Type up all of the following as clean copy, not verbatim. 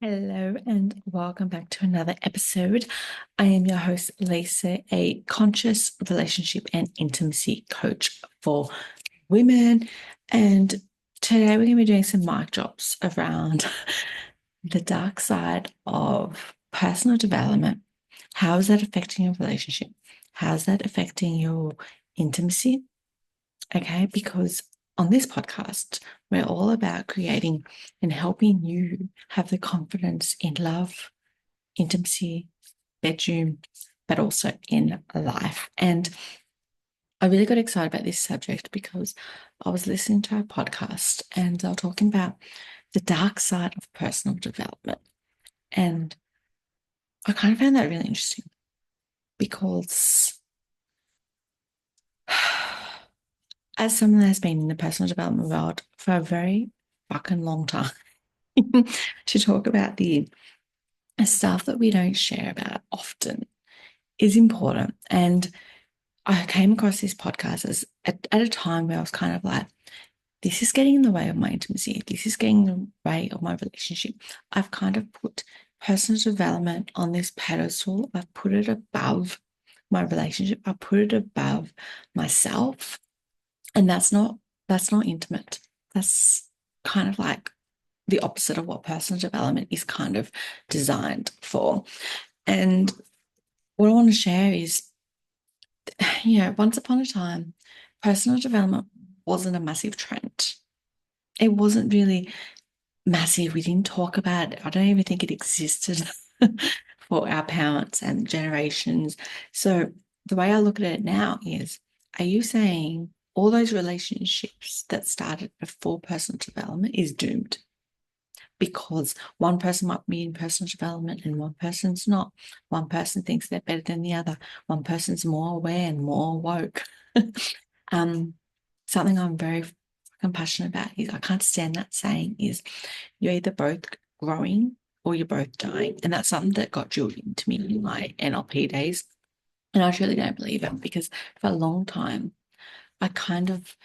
Hello and welcome back to another episode. I am your host, Lisa, a conscious relationship and intimacy coach for women. And today we're going to be doing some mic drops around the dark side of personal development. How is that affecting your relationship? How is that affecting your intimacy? Okay, because on this podcast, we're all about creating and helping you have the confidence in love, intimacy, bedroom, but also in life. And I really got excited about this subject because I was listening to a podcast and they were talking about the dark side of personal development. And I kind of found that really interesting because as someone that has been in the personal development world for a very fucking long time, to talk about the stuff that we don't share about often is important. And I came across this podcast at a time where I was kind of like, this is getting in the way of my intimacy. This is getting in the way of my relationship. I've kind of put personal development on this pedestal. I've put it above my relationship. I put it above myself. And that's not intimate. That's kind of like the opposite of what personal development is kind of designed for. And what I want to share is, once upon a time, personal development wasn't a massive trend. It wasn't really massive. We didn't talk about it. I don't even think it existed for our parents and generations. So the way I look at it now is, are you saying all those relationships that started before personal development is doomed? Because one person might be in personal development and one person's not. One person thinks they're better than the other. One person's more aware and more woke. um, Something I'm very fucking passionate about is I can't stand that saying is you're either both growing or you're both dying. And that's something that got drilled into me in my NLP days. And I truly don't believe it because for a long time, I kind of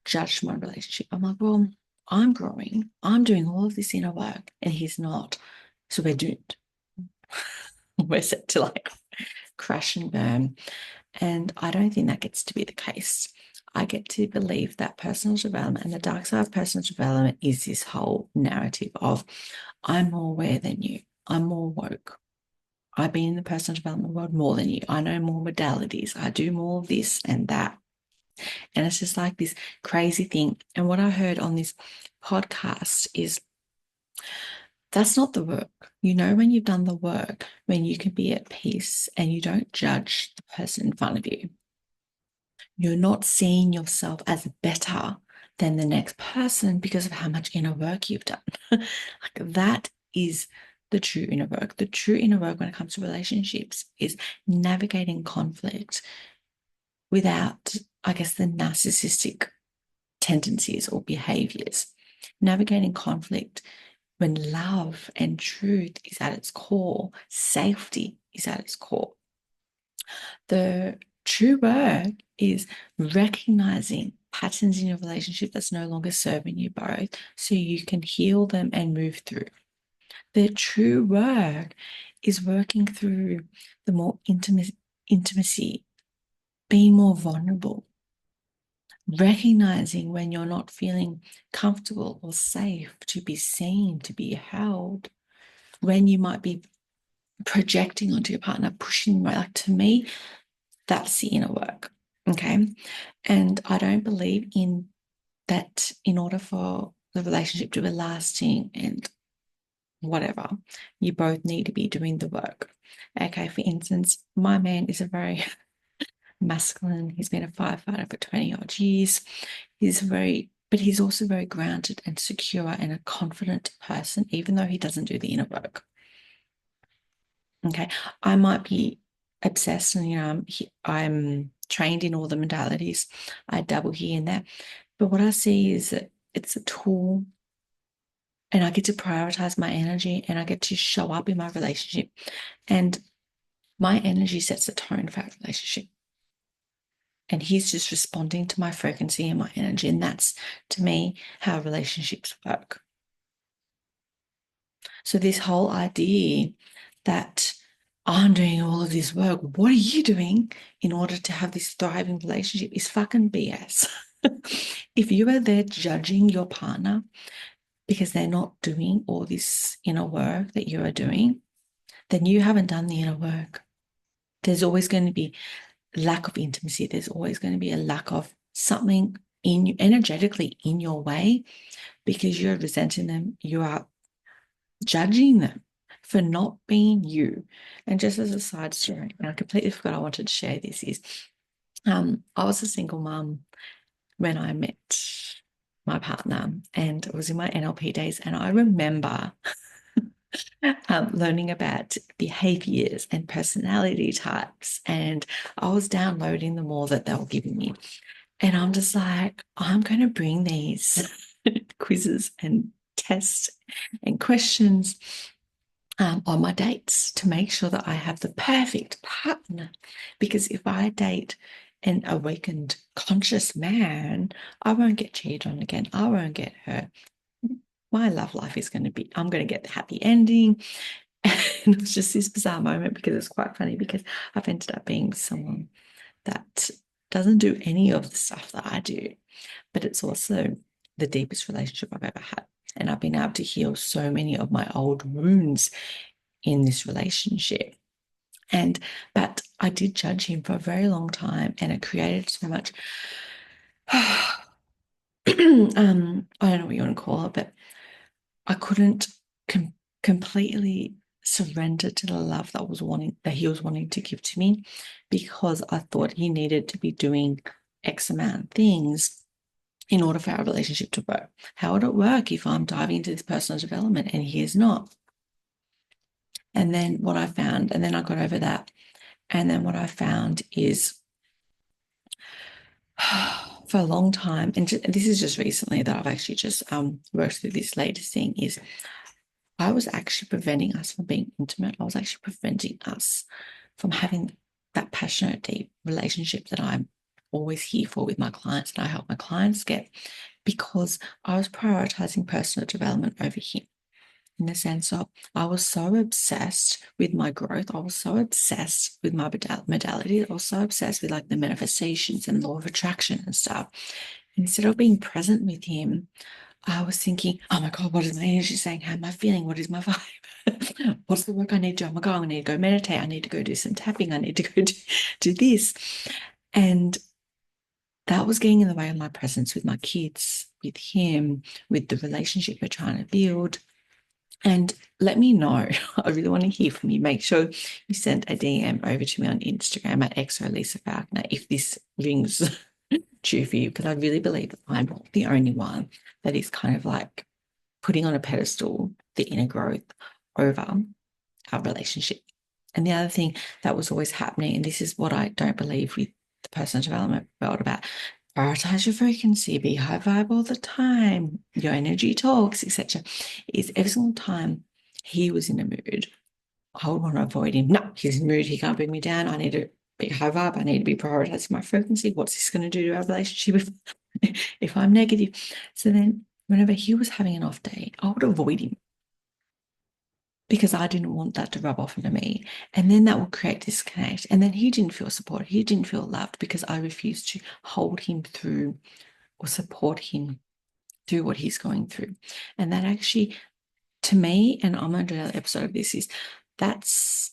judged my relationship. I'm like, well, I'm growing. I'm doing all of this inner work and he's not. So we're doomed. We're set to like crash and burn. And I don't think that gets to be the case. I get to believe that personal development and the dark side of personal development is this whole narrative of I'm more aware than you. I'm more woke. I've been in the personal development world more than you. I know more modalities. I do more of this and that. And it's just like this crazy thing. And what I heard on this podcast is that's not the work. You know, when you've done the work, when you can be at peace and you don't judge the person in front of you, you're not seeing yourself as better than the next person because of how much inner work you've done. Like that is the true inner work. The true inner work when it comes to relationships is navigating conflict without, I guess, the narcissistic tendencies or behaviors. Navigating conflict when love and truth is at its core, safety is at its core. The true work is recognizing patterns in your relationship that's no longer serving you both so you can heal them and move through. The true work is working through the more intimacy, being more vulnerable, recognizing when you're not feeling comfortable or safe to be seen, to be held, when you might be projecting onto your partner, pushing, like to me, that's the inner work. Okay. And I don't believe in that in order for the relationship to be lasting and whatever, you both need to be doing the work. Okay. For instance, my man is a very masculine. He's been a firefighter for 20 odd years. But he's also very grounded and secure and a confident person, even though he doesn't do the inner work. Okay. I might be obsessed and, I'm trained in all the modalities. I dabble here and there. But what I see is that it's a tool and I get to prioritize my energy and I get to show up in my relationship. And my energy sets the tone for our relationship. And he's just responding to my frequency and my energy. And that's, to me, how relationships work. So this whole idea that I'm doing all of this work, what are you doing in order to have this thriving relationship is fucking BS. If you are there judging your partner because they're not doing all this inner work that you are doing, then you haven't done the inner work. There's always going to be lack of intimacy. There's always going to be a lack of something in you energetically in your way because you're resenting them. You are judging them for not being you. And just as a side story, and I completely forgot I wanted to share this, is I was a single mum when I met my partner, and it was in my NLP days. And I remember learning about behaviors and personality types, and I was downloading them all that they were giving me. And I'm just like, I'm going to bring these quizzes and tests and questions on my dates to make sure that I have the perfect partner. Because if I date an awakened, conscious man, I won't get cheated on again. I won't get hurt. My love life is going to be, I'm going to get the happy ending. And it was just this bizarre moment because it's quite funny because I've ended up being someone that doesn't do any of the stuff that I do, but it's also the deepest relationship I've ever had. And I've been able to heal so many of my old wounds in this relationship. But I did judge him for a very long time, and it created so much I don't know what you want to call it, but I couldn't completely surrender to the love that he was wanting to give to me because I thought he needed to be doing X amount of things in order for our relationship to work. How would it work if I'm diving into this personal development and he is not? And then what I found, and then I got over that. And then what I found is for a long time, and this is just recently that I've actually just worked through this latest thing, is I was actually preventing us from being intimate. I was actually preventing us from having that passionate, deep relationship that I'm always here for with my clients and I help my clients get, because I was prioritizing personal development over him. In the sense of, I was so obsessed with my growth. I was so obsessed with my modality. I was so obsessed with like the manifestations and law of attraction and stuff. And instead of being present with him, I was thinking, oh my God, what is my energy saying? How am I feeling? What is my vibe? What's the work I need to do? Oh my God, I need to go meditate. I need to go do some tapping. I need to go do this. And that was getting in the way of my presence with my kids, with him, with the relationship we're trying to build. And let me know. I really want to hear from you. Make sure you send a DM over to me on Instagram at XOLisa Falconer if this rings true for you, because I really believe that I'm not the only one that is kind of like putting on a pedestal the inner growth over our relationship. And the other thing that was always happening, and this is what I don't believe with the personal development world about, prioritize your frequency, be high vibe all the time, your energy talks, etc., is every single time he was in a mood, I would want to avoid him. No, he's in a mood, he can't bring me down. I need to be high vibe, I need to be prioritizing my frequency. What's this going to do to our relationship if I'm negative? So then whenever he was having an off day, I would avoid him because I didn't want that to rub off into me. And then that would create disconnect. And then he didn't feel supported. He didn't feel loved because I refused to hold him through or support him through what he's going through. And that actually, to me, and I'm going to do another episode of this, is that's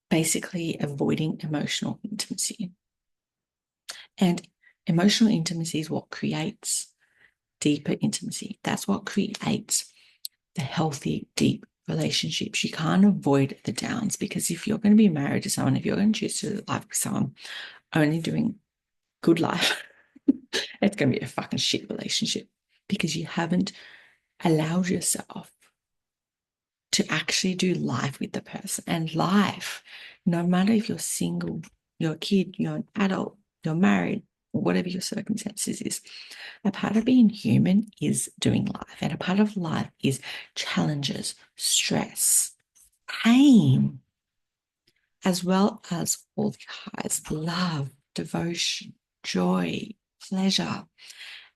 basically avoiding emotional intimacy. And emotional intimacy is what creates deeper intimacy. That's what creates the healthy, deep relationships. You can't avoid the downs, because if you're going to be married to someone, if you're going to choose to live life with someone only doing good life, it's going to be a fucking shit relationship because you haven't allowed yourself to actually do life with the person. And life, no matter if you're single, you're a kid, you're an adult, you're married, whatever your circumstances is, a part of being human is doing life. And a part of life is challenges, stress, pain, as well as all the highs, love, devotion, joy, pleasure.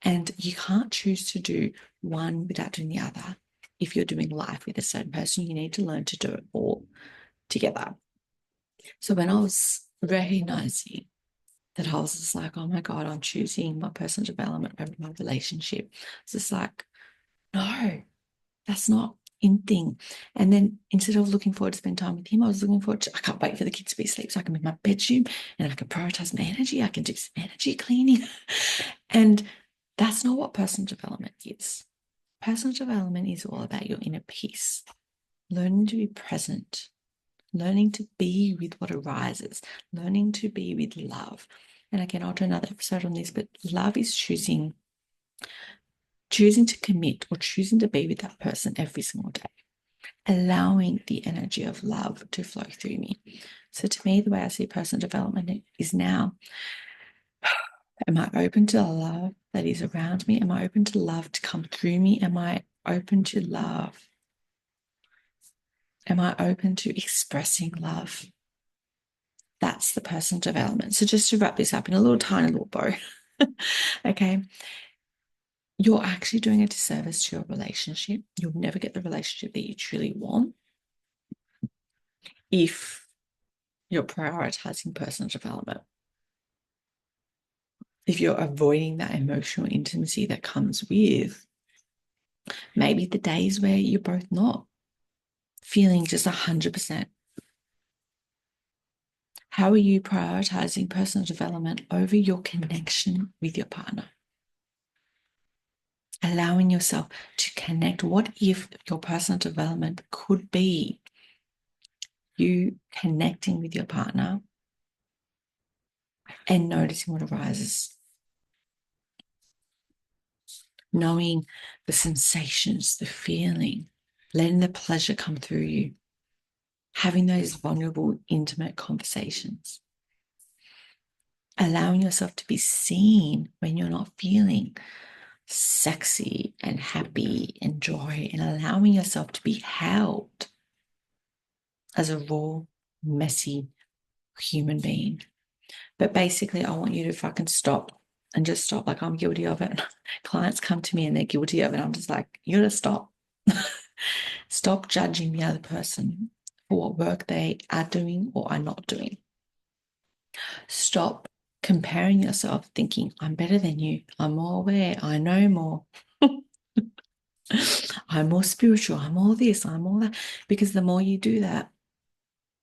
And you can't choose to do one without doing the other. if you're doing life with a certain person, you need to learn to do it all together. So when I was recognizing that, I was just like, oh my God, I'm choosing my personal development over my relationship. It's just like, no, that's not in thing. And then instead of looking forward to spend time with him, I was looking forward to, I can't wait for the kids to be asleep so I can be in my bedroom and I can prioritize my energy. I can do some energy cleaning. And that's not what personal development is. Personal development is all about your inner peace, learning to be present, learning to be with what arises, learning to be with love. And again, I'll do another episode on this, but love is choosing to commit or choosing to be with that person every single day, allowing the energy of love to flow through me. So to me, the way I see personal development is now, am I open to the love that is around me? Am I open to love to come through me? Am I open to love? Am I open to expressing love? That's the personal development. So just to wrap this up in a little tiny little bow, okay, you're actually doing a disservice to your relationship. You'll never get the relationship that you truly want if you're prioritizing personal development. If you're avoiding that emotional intimacy that comes with maybe the days where you're both not feeling just 100%. How are you prioritizing personal development over your connection with your partner? Allowing yourself to connect. What if your personal development could be you connecting with your partner and noticing what arises? Knowing the sensations, the feeling, letting the pleasure come through you, having those vulnerable, intimate conversations, allowing yourself to be seen when you're not feeling sexy and happy and joy, and allowing yourself to be held as a raw, messy human being. But basically, I want you to fucking stop and just stop. Like, I'm guilty of it. Clients come to me and they're guilty of it. I'm just like, you gotta stop. Stop judging the other person for what work they are doing or are not doing. Stop comparing yourself, thinking, I'm better than you. I'm more aware. I know more. I'm more spiritual. I'm all this. I'm all that. Because the more you do that,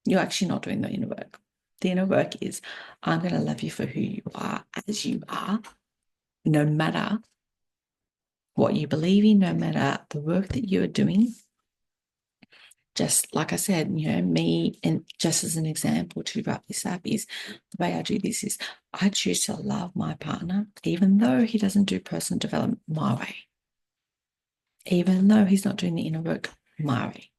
you're actually not doing the inner work. The inner work is, I'm going to love you for who you are, as you are, no matter what you believe in, no matter the work that you're doing. Just like I said, me, and just as an example to wrap this up, is the way I do this is I choose to love my partner, even though he doesn't do personal development my way, even though he's not doing the inner work my way.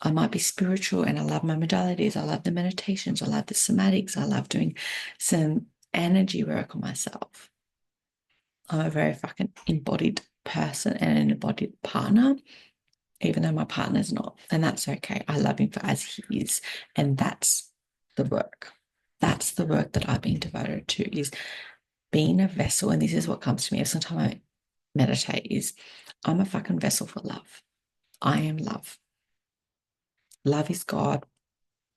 I might be spiritual and I love my modalities. I love the meditations. I love the somatics. I love doing some energy work on myself. I'm a very fucking embodied person and an embodied partner, even though my partner's not. And that's okay. I love him for as he is. And that's the work. That's the work that I've been devoted to, is being a vessel. And this is what comes to me every time I meditate, is I'm a fucking vessel for love. I am love. Love is God,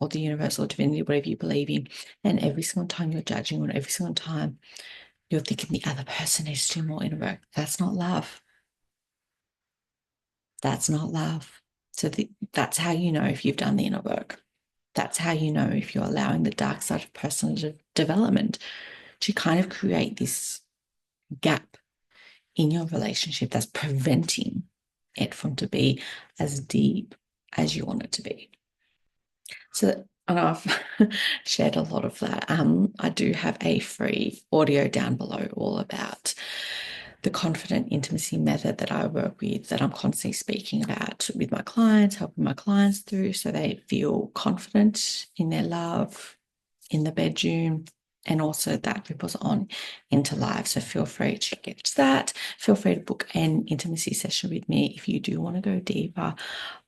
or the universe, or divinity, whatever you believe in. And every single time you're judging, or every single time you're thinking the other person needs to do more inner work, that's not love. That's not love. So that's how you know if you've done the inner work. That's how you know if you're allowing the dark side of personal development to kind of create this gap in your relationship that's preventing it from to be as deep as you want it to be. So, and I've shared a lot of that. I do have a free audio down below all about the confident intimacy method that I work with, that I'm constantly speaking about with my clients, helping my clients through, so they feel confident in their love, in the bedroom, and also that ripples on into life. So feel free to get to that. Feel free to book an intimacy session with me if you do want to go deeper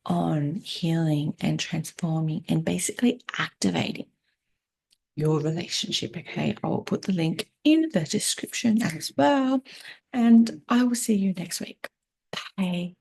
on healing and transforming and basically activating your relationship. Okay, I will put the link in the description as well. And I will see you next week. Bye.